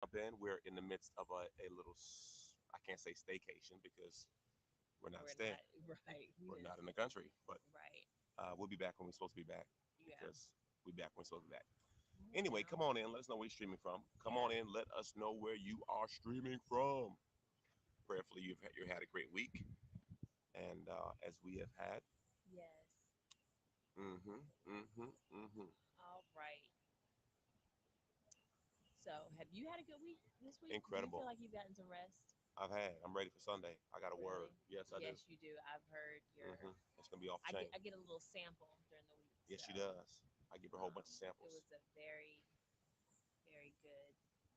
jump in. We're in the midst of a little, I can't say staycation because we're not We're staying. not right. We're not in the country, but Right. we'll be back when we're supposed to be back Yeah. because we'll be back when we're supposed to be back. Come on Anyway, now. come on in. Let us know where you're streaming from. Come Yeah. on in. Let us know where you are streaming from. Prayerfully, you had a great week, and as we have had. Yes. Mm-hmm. Mm-hmm. Mm-hmm. All right. So, have you had a good week this week? Do you feel Incredible. like you've gotten some rest? I'm ready for Sunday. I got a word. Really? Yes, I do. Yes, you do. I've heard your. Mm-hmm. It's gonna be off the chain. I get a little sample during the week, Yes, so she does. I give her a whole bunch of it samples. was a very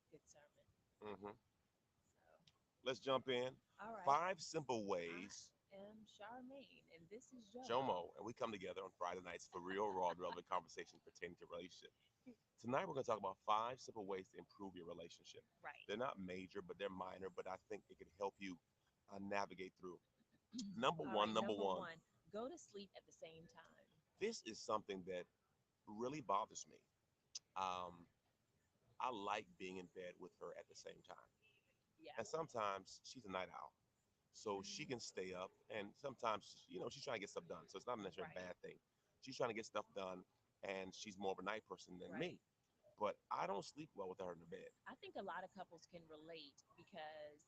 good sermon. Mm-hmm. So, Let's jump in. all right. 5 simple ways, I am Charmaine, and this is Jomo. Jomo, and we come together on Friday nights for real, raw, and relevant conversation pertaining to relationship. Tonight, we're going to talk about 5 simple ways to improve your relationship. Right. They're not major, but they're minor, but I think it can help you navigate through. Number All one, right. number Number one, one, go to sleep at the same time. this is something that really bothers me. Um, I like being in bed with her at the same time. Yeah. And sometimes she's a night owl. So she Mhm. can stay up, and sometimes, she's trying to get stuff done. So it's not necessarily a Right. bad thing. She's trying to get stuff done, and she's more of a night person than Right. me. But I don't sleep well with her in the bed. I think a lot of couples can relate because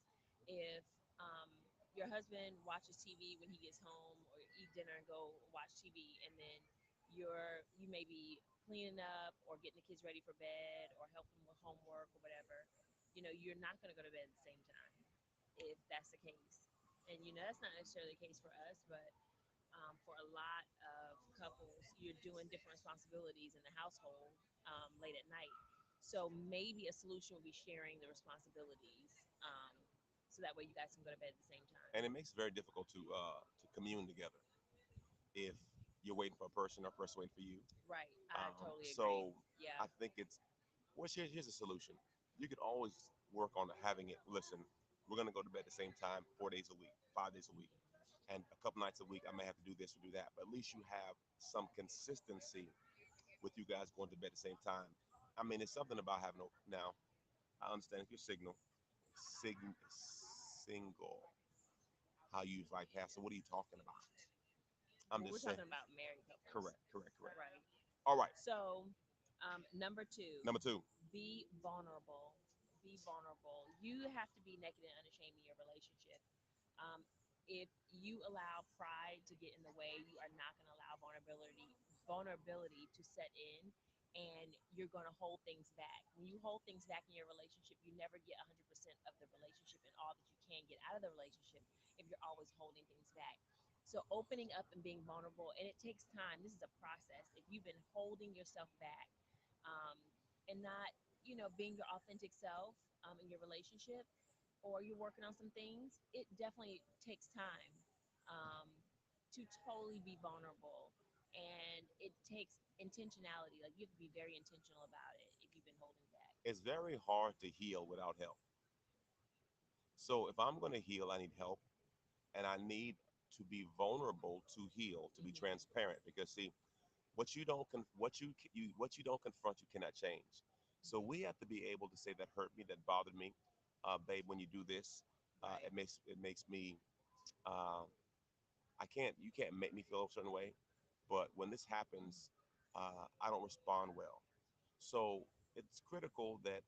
if um, your husband watches TV when he gets home, or eat dinner and go watch TV, and then you may be cleaning up or getting the kids ready for bed or helping with homework or whatever, you're not going to go to bed at the same time if that's the case. And that's not necessarily the case for us, but for a lot of couples, you're doing different responsibilities in the household late at night. So maybe a solution would be sharing the responsibilities, so that way you guys can go to bed at the same time. And it makes it very difficult to commune together if you're waiting for a person or a person waiting for you. Right. I totally agree. So Yeah. I think here's a solution. You could always work on having it. Listen, we're going to go to bed at the same time 4 days a week, 5 days a week. And a couple nights a week, I may have to do this or do that. But at least you have some consistency with you guys going to bed at the same time. I mean, it's something about having a. Now, I understand if you're sig, single, how you use like Pastor. What are you talking about? I'm Well, we're just saying. talking about married couples. Correct, correct, correct. Right. All right. So, number two, Number two. be vulnerable. Be vulnerable. You have to be naked and unashamed in your relationship. Um, if you allow pride to get in the way, you are not going to allow vulnerability to set in, and you're going to hold things back. When you hold things back in your relationship, you never get 100% of the relationship and all that you can get out of the relationship if you're always holding things back. So opening up and being vulnerable, and it takes time. This is a process. If you've been holding yourself back, um, and not, being your authentic self in your relationship, or you're working on some things, it definitely takes time um, to totally be vulnerable. And it takes intentionality. Like, you have to be very intentional about it if you've been holding back. It's very hard to heal without help. So if I'm going to heal, I need help, and I need to be vulnerable to heal, to be Hmm. transparent. Because see, what you don't confront, you cannot change. So we have to be able to say that hurt me, that bothered me, babe. When you do this, Right. it makes me. Uh, I can't. You can't make me feel a certain way. But when this happens, I don't respond well. So it's critical that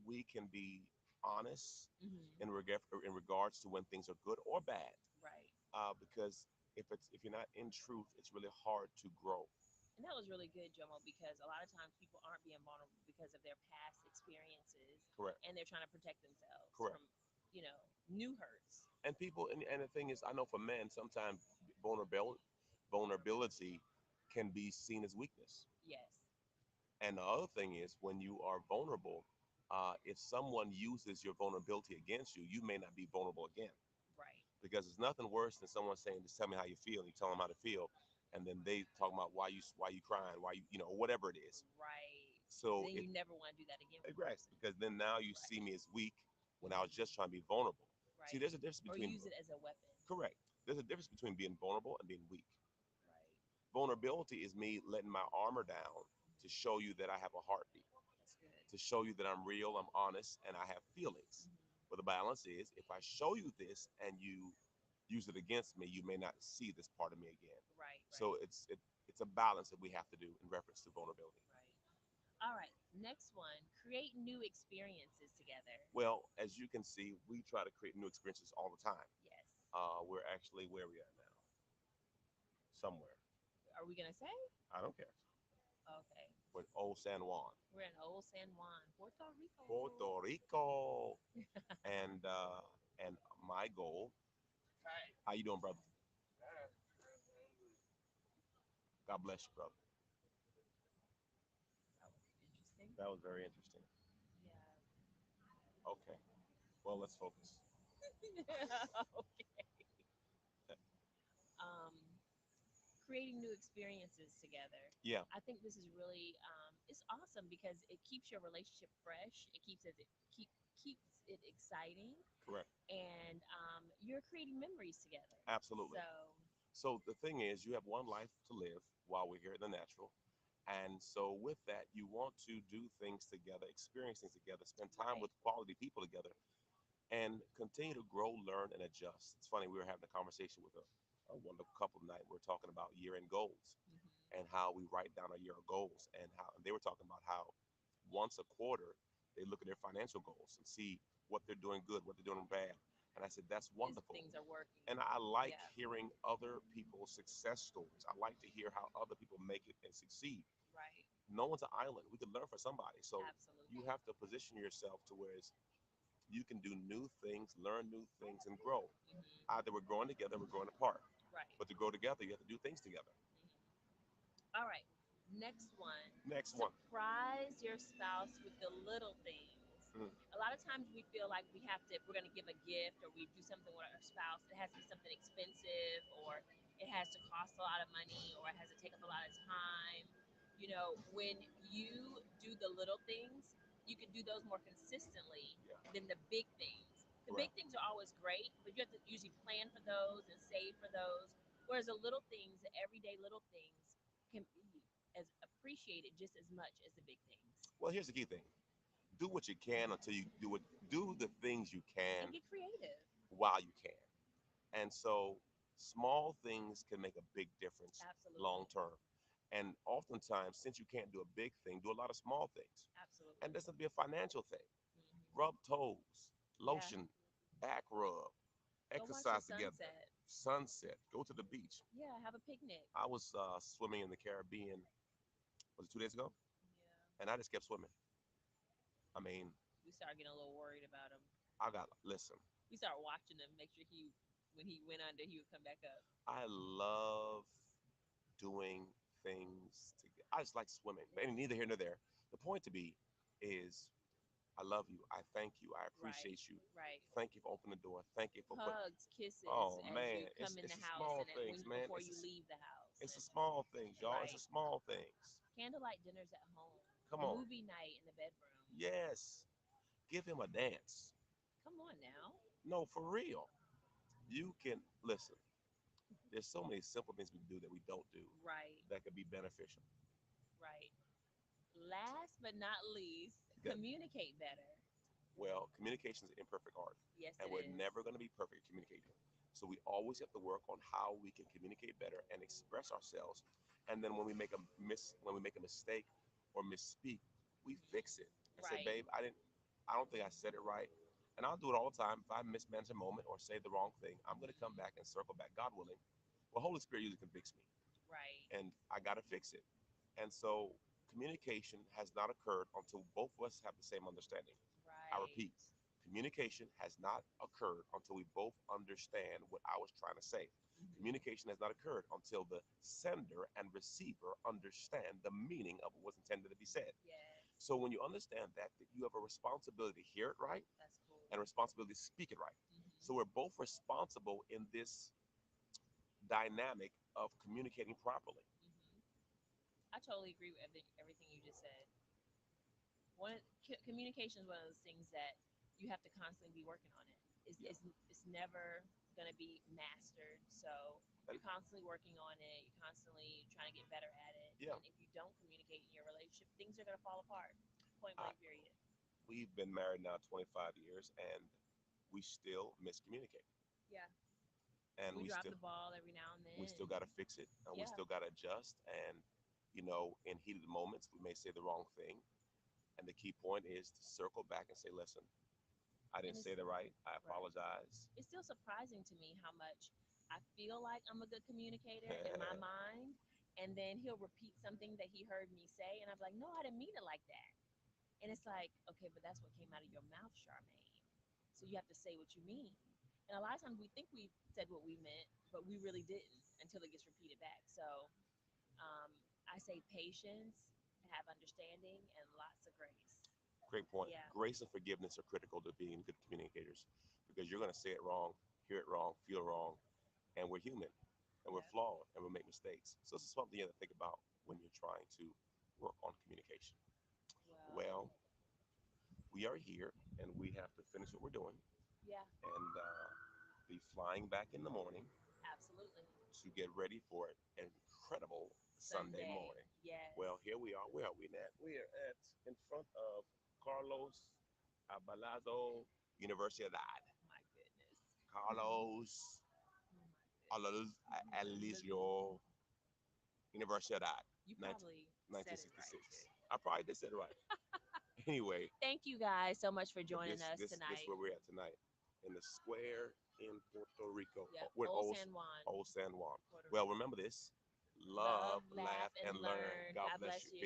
we can be honest Hmm. in regards to when things are good or bad, Right. because if you're not in truth, it's really hard to grow. And that was really good, Jomo, because a lot of times people aren't being vulnerable because of their past experiences, Correct. and they're trying to protect themselves Correct. from, new hurts. And people, and the thing is, I know for men, sometimes vulnerability can be seen as weakness. Yes. And the other thing is, when you are vulnerable, if someone uses your vulnerability against you, you may not be vulnerable again. Right. Because it's nothing worse than someone saying, "Just tell me how you feel," and you tell them how to feel, and then they talking about why you crying, why whatever it is. Right. So Then it you never want to do that again with the right, person. because then now you see Right. me as weak when I was Hmm. just trying to be vulnerable. See, Right. there's a difference Or between use it as a weapon. correct. There's a difference between being vulnerable and being weak. Right. Vulnerability is me letting my armor down to show you that I have a heartbeat, That's good. to show you that I'm real, I'm honest, and I have feelings. Mhm. But the balance is, if I show you this and you use it against me, you may not see this part of me again. Right, So right, it's a balance that we have to do in reference to vulnerability. right. All right. Next one, create new experiences together. Well, as you can see, we try to create new experiences all the time. Yes. We're actually where we are now, somewhere. Are we gonna say? I don't care. Okay. We're in Old San Juan, We're in Old San Juan, Puerto Rico. Puerto Rico, and my goal. How you doing, brother? God bless you, brother. That was interesting. That was very interesting. Yeah. Okay. Well, let's focus. Okay. Um, creating new experiences together. Yeah, I think this is really it's awesome because it keeps your relationship fresh. It keeps it exciting, correct. and you're creating memories together. Absolutely. So So the thing is, you have one life to live while we're here in the natural. And so with that, you want to do things together, experience things together, spend time right. with quality people together, and continue to grow, learn, and adjust. It's funny, we were having a conversation with a wonderful couple tonight. We are talking about year-end goals Hmm. and how we write down our year goals, and how they were talking about how once a quarter they look at their financial goals and see what they're doing good, what they're doing bad. And I said, that's Is wonderful. things are working. And I like Yeah. hearing other people's success stories. I like to hear how other people make it and succeed. Right. No one's an island. We can learn from somebody. So you Absolutely. have to position yourself to where you can do new things, learn new things, and grow. Hmm. Either we're growing together, we're growing apart. Right. But to grow together, you have to do things together. Hmm. All right. Next one. Next one. Surprise your spouse with the little things. Mhm. A lot of times we feel like we have to, if we're going to give a gift or we do something with our spouse, it has to be something expensive or it has to cost a lot of money or it has to take up a lot of time. You know, when you do the little things, you can do those more consistently Yeah. than the big things. The big Correct. things are always great, but you have to usually plan for those and save for those. Whereas the little things, the everyday little things, can be as appreciated just as much as the big things. Well, here's the key thing: do what you can until you do it. Do the things you And can get creative. while you can. And so small things can make a big difference long Absolutely. term. And oftentimes, since you can't do a big thing, do a lot of small things. And Absolutely. it doesn't be a financial thing. Hmm. Rub toes, Yeah. lotion, back rub, Go watch the exercise together, sunset. sunset, go to the beach. Yeah, have a picnic. I was swimming in the Caribbean, was it 2 days ago? Yeah. And I just kept swimming. I mean, We started getting a little worried about him. listen, We started watching him, make sure when he went under, he would come back up. I love doing things together. I just like swimming. But neither here nor there. The point to be is I love you. I thank you. I Right, appreciate you. right. Thank you for opening the door. Thank you for putting. Hugs, kisses Oh as man, you come in it's the the house small and things, man. before you leave the house. It's the And small things, y'all. It's right, the small things. candlelight dinners at home, Come on. movie night in the bedroom. Yes. Give him a dance. Come on now. No, for real. You can listen. There's so many simple things we can do that we don't do Right, that could be beneficial. right. Last but not least, That communicate better. well, communication is an imperfect art, Yes, and it we're is. never going to be perfect at communicating. So we always have to work on how we can communicate better and express ourselves. And then when we make a mistake or misspeak, we fix it and say, Right. "Babe, I don't think I said it right." And I'll do it all the time. If I mismanage a moment or say the wrong thing, I'm going to come back and circle back, God willing. Well, Holy Spirit usually can fix me, Right. and I got to fix it. And so communication has not occurred until both of us have the same understanding. I Right. repeat, communication has not occurred until we both understand what I was trying to say. Hmm. Communication has not occurred until the sender and receiver understand the meaning of what was intended to be said. Yes. So when you understand that you have a responsibility to hear it right That's cool. and a responsibility to speak it right. Hmm. So we're both responsible in this dynamic of communicating properly. I totally agree with everything you just said. Communication is one of those things that you have to constantly be working on it. Yeah. It's never going to be mastered. So And you're constantly working on it. You're constantly trying to get better at it. yeah. And if you don't communicate in your relationship, things are going to fall apart. Point I, blank period. we've been married now 25 years, and we still miscommunicate, Yeah. and We drop the ball every now and we then. still got to fix it, and we Yeah. still got to adjust. And in heated moments, we may say the wrong thing, and the key point is to circle back and say, "Listen, I And didn't it's say that right. I right. apologize." It's still surprising to me how much I feel like I'm a good communicator in my mind. And then he'll repeat something that he heard me say, and I'm like, no, I didn't mean it like that. And it's like, okay, but that's what came out of your mouth, Charmaine. So you have to say what you mean. And a lot of times we think we said what we meant, but we really didn't until it gets repeated back. So um, I say patience, have understanding, and lots of grace. Great point. Yeah. Grace and forgiveness are critical to being good communicators because you're going to say it wrong, hear it wrong, feel wrong, and we're human and we're Yeah. flawed and we'll make mistakes. So this is something you have to think about when you're trying to work on communication. Well, Well, we are here and we have to finish what we're doing yeah, and be flying back in the morning absolutely. to get ready for an incredible Sunday Sunday. morning. Yes. Well, here we are. Where are we at? We are at in front of Carlos Abalado Universidad. My goodness. Carlos Oh my goodness. Alisio Universidad, You 19, probably said it right 1966. too. I probably did say it right. Anyway, Thank you guys so much for but joining us this tonight. where we're at tonight in the square in Puerto Rico. Yeah, We're in Old San Juan, Old San Juan. Puerto Well, Rico. remember this: Love, love, laugh, laugh, and and learn. learn. God God bless bless you. you. Peace.